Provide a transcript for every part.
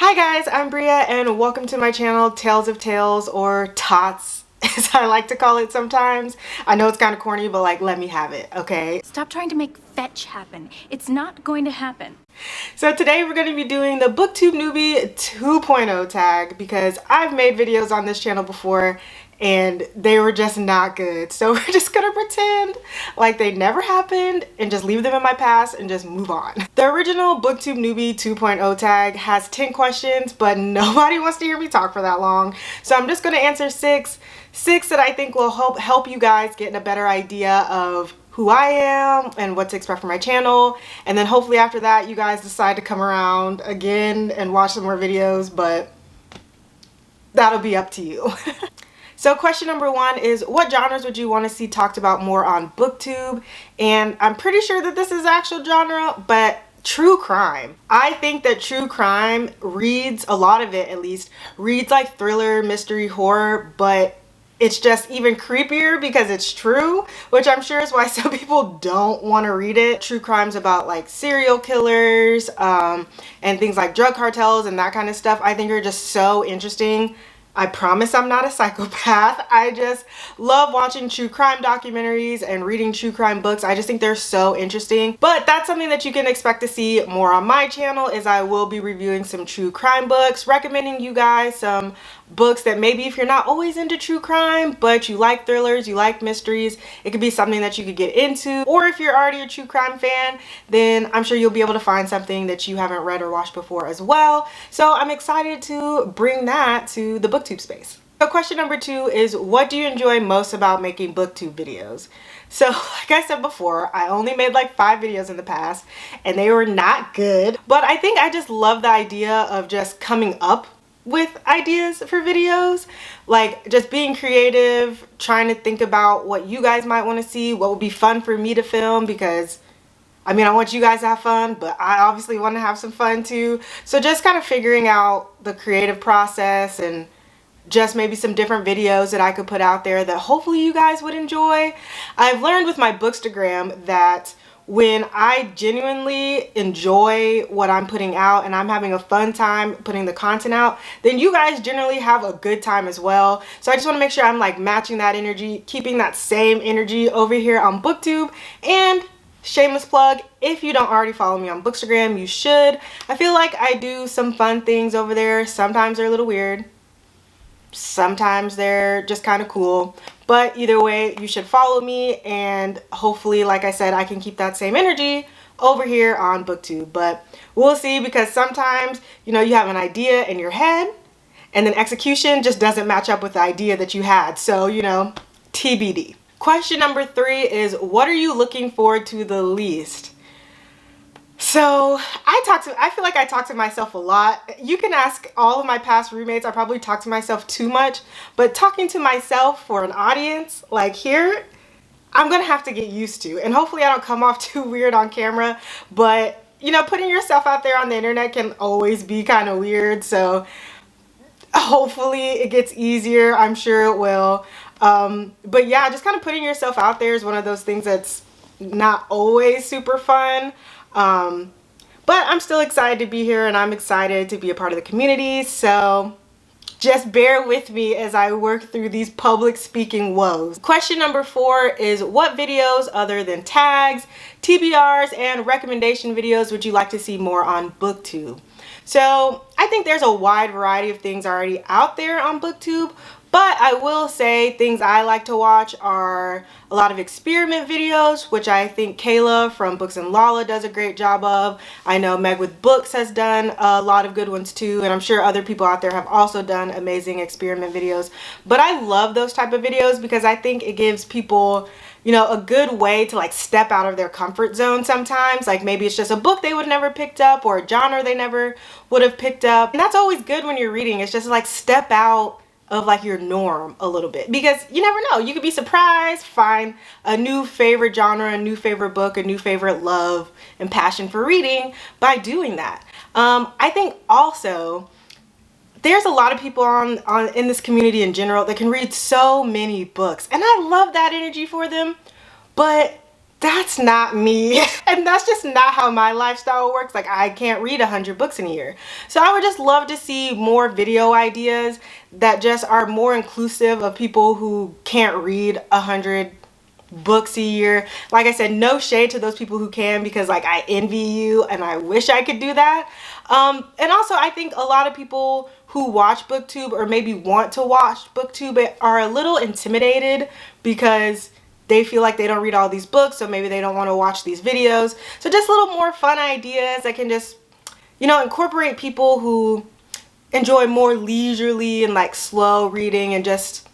Hi guys, I'm Bria and welcome to my channel Tales of Tales, or Tots as I like to call it sometimes. I know it's kind of corny, but like, let me have it, okay? Stop trying to make fetch happen. It's not going to happen. So today we're going to be doing the Booktube Newbie 2.0 tag because I've made videos on this channel before and they were just not good. So we're just gonna pretend like they never happened and just leave them in my past and just move on. The original Booktube Newbie 2.0 tag has 10 questions, but nobody wants to hear me talk for that long. So I'm just gonna answer six that I think will help you guys get a better idea of who I am and what to expect from my channel. And then hopefully after that you guys decide to come around again and watch some more videos, but that'll be up to you. So question number one is, what genres would you want to see talked about more on BookTube? And I'm pretty sure that this is actual genre, but true crime. I think that true crime reads, a lot of it at least, reads like thriller, mystery, horror, but it's just even creepier because it's true, which I'm sure is why some people don't want to read it. True crime's about like serial killers and things like drug cartels and that kind of stuff. I think are just so interesting. I promise I'm not a psychopath. I just love watching true crime documentaries and reading true crime books. I just think they're so interesting. But that's something that you can expect to see more on my channel, is I will be reviewing some true crime books, recommending you guys some books that maybe if you're not always into true crime, but you like thrillers, you like mysteries, it could be something that you could get into. Or if you're already a true crime fan, then I'm sure you'll be able to find something that you haven't read or watched before as well. So I'm excited to bring that to the BookTube space. So question number two is, what do you enjoy most about making BookTube videos? So like I said before, I only made like 5 videos in the past and they were not good, but I think I just love the idea of just coming up with ideas for videos, like just being creative, trying to think about what you guys might want to see, what would be fun for me to film, because I mean, I want you guys to have fun, but I obviously want to have some fun too. So just kind of figuring out the creative process and just maybe some different videos that I could put out there that hopefully you guys would enjoy. I've learned with my Bookstagram that when I genuinely enjoy what I'm putting out and I'm having a fun time putting the content out, then you guys generally have a good time as well. So I just want to make sure I'm like matching that energy, keeping that same energy over here on BookTube. And shameless plug, if you don't already follow me on Bookstagram, you should. I feel like I do some fun things over there. Sometimes they're a little weird. Sometimes they're just kind of cool, but either way you should follow me, and hopefully, like I said, I can keep that same energy over here on BookTube. But we'll see, because sometimes, you know, you have an idea in your head and then execution just doesn't match up with the idea that you had, so you know, TBD. Question number 3 is, what are you looking forward to the least? So I feel like I talk to myself a lot. You can ask all of my past roommates. I probably talk to myself too much, but talking to myself for an audience like here, I'm gonna have to get used to. And hopefully I don't come off too weird on camera, but you know, putting yourself out there on the internet can always be kind of weird. So hopefully it gets easier. I'm sure it will. But yeah, just kind of putting yourself out there is one of those things that's not always super fun. But I'm still excited to be here, and I'm excited to be a part of the community, so just bear with me as I work through these public speaking woes. Question number 4 is, what videos other than tags, TBRs, and recommendation videos would you like to see more on BookTube? So I think there's a wide variety of things already out there on BookTube, but I will say things I like to watch are a lot of experiment videos, which I think Kayla from Books and Lala does a great job of. I know Meg with Books has done a lot of good ones too, and I'm sure other people out there have also done amazing experiment videos. But I love those type of videos because I think it gives people, you know, a good way to like step out of their comfort zone sometimes. Like maybe it's just a book they would never picked up, or a genre they never would have picked up. And that's always good when you're reading. It's just like step out of like your norm a little bit, because you never know, you could be surprised, find a new favorite genre, a new favorite book, a new favorite love and passion for reading by doing that. I think also there's a lot of people in this community in general that can read so many books, and I love that energy for them, but That's not me. And that's just not how my lifestyle works. Like, I can't read 100 books in a year. So I would just love to see more video ideas that just are more inclusive of people who can't read 100 books a year. Like I said, no shade to those people who can, because like I envy you and I wish I could do that. And also I think a lot of people who watch BookTube or maybe want to watch BookTube are a little intimidated because they feel like they don't read all these books, so maybe they don't want to watch these videos. So just a little more fun ideas that can just, you know, incorporate people who enjoy more leisurely and like slow reading and just,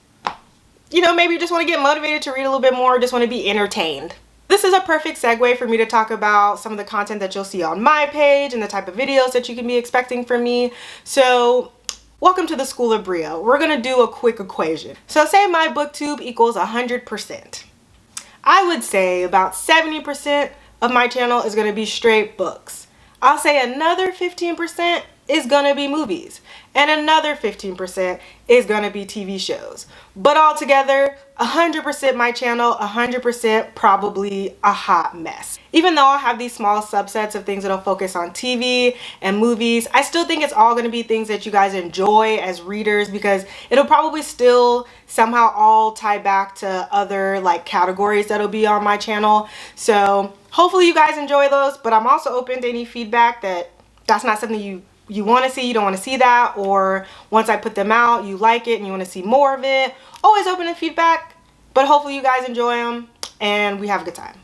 you know, maybe just want to get motivated to read a little bit more, just want to be entertained. This is a perfect segue for me to talk about some of the content that you'll see on my page and the type of videos that you can be expecting from me. So welcome to the School of Brio. We're going to do a quick equation. So say my BookTube equals 100%. I would say about 70% of my channel is going to be straight books. I'll say another 15% is going to be movies. And another 15% is going to be TV shows. But altogether, 100% my channel, 100% probably a hot mess. Even though I'll have these small subsets of things that'll focus on TV and movies, I still think it's all going to be things that you guys enjoy as readers, because it'll probably still somehow all tie back to other like categories that'll be on my channel. So hopefully you guys enjoy those, but I'm also open to any feedback that's not something you want to see, you don't want to see that, or once I put them out you like it and you want to see more of it. Always open to feedback, but hopefully you guys enjoy them and we have a good time.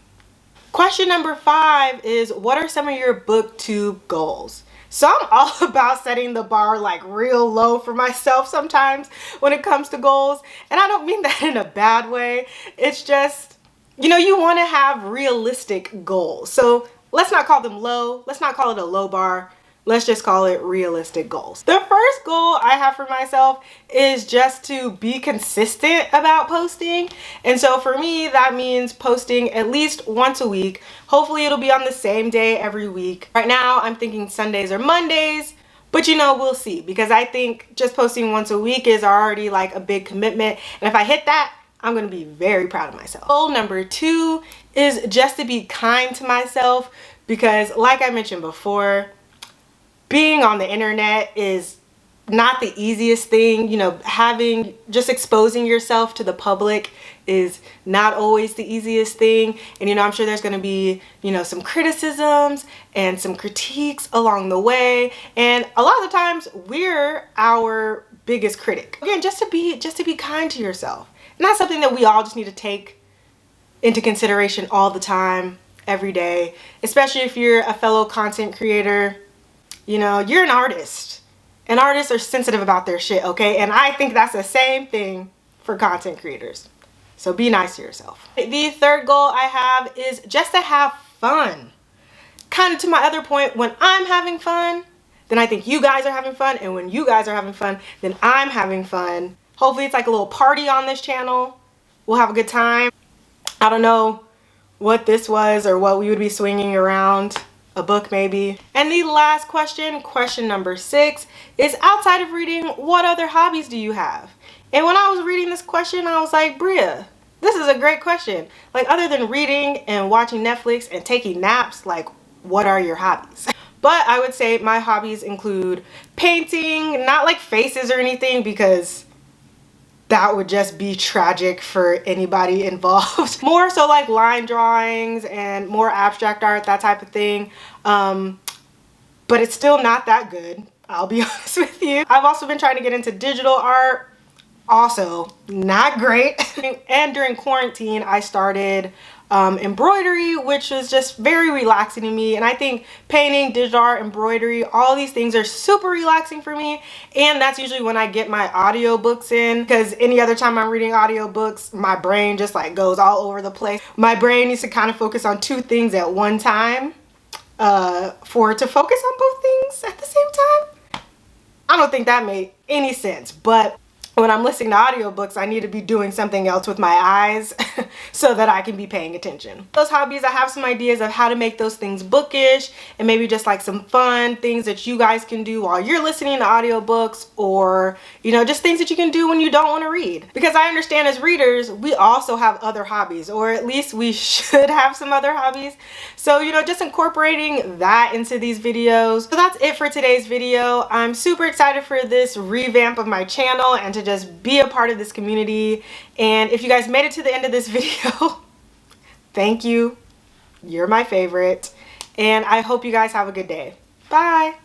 Question number 5 is, what are some of your BookTube goals? So I'm all about setting the bar like real low for myself sometimes when it comes to goals, and I don't mean that in a bad way. It's just, you know, you want to have realistic goals. So let's not call them low, let's not call it a low bar. Let's just call it realistic goals. The first goal I have for myself is just to be consistent about posting. And so for me, that means posting at least once a week. Hopefully it'll be on the same day every week. Right now I'm thinking Sundays or Mondays, but you know, we'll see, because I think just posting once a week is already like a big commitment. And if I hit that, I'm gonna be very proud of myself. Goal number 2 is just to be kind to myself, because like I mentioned before, being on the internet is not the easiest thing. You know, just exposing yourself to the public is not always the easiest thing. And you know, I'm sure there's going to be, you know, some criticisms and some critiques along the way. And a lot of the times we're our biggest critic. Again, just to be kind to yourself. And that's something that we all just need to take into consideration all the time, every day, especially if you're a fellow content creator. You know, you're an artist, and artists are sensitive about their shit, okay? And I think that's the same thing for content creators. So be nice to yourself. The third goal I have is just to have fun. Kind of to my other point, when I'm having fun, then I think you guys are having fun. And when you guys are having fun, then I'm having fun. Hopefully it's like a little party on this channel. We'll have a good time. I don't know what this was or what we would be swinging around. A book maybe. And the last question, question number 6, is, outside of reading, what other hobbies do you have? And when I was reading this question, I was like, Bria, this is a great question. Like, other than reading and watching Netflix and taking naps, like, what are your hobbies? But I would say my hobbies include painting, not like faces or anything, because that would just be tragic for anybody involved. More so like line drawings and more abstract art, that type of thing. But it's still not that good, I'll be honest with you. I've also been trying to get into digital art. Also not great. And during quarantine, I started embroidery, which was just very relaxing to me. And I think painting, digital art, embroidery, all these things are super relaxing for me. And that's usually when I get my audiobooks in, because any other time I'm reading audiobooks, my brain just like goes all over the place. My brain needs to kind of focus on 2 things at one time for it to focus on both things at the same time. I don't think that made any sense, but when I'm listening to audiobooks, I need to be doing something else with my eyes so that I can be paying attention. Those hobbies, I have some ideas of how to make those things bookish and maybe just like some fun things that you guys can do while you're listening to audiobooks, or, you know, just things that you can do when you don't want to read. Because I understand as readers, we also have other hobbies, or at least we should have some other hobbies. So, you know, just incorporating that into these videos. So that's it for today's video. I'm super excited for this revamp of my channel and to just be a part of this community. And if you guys made it to the end of this video, thank you. You're my favorite. And I hope you guys have a good day. Bye.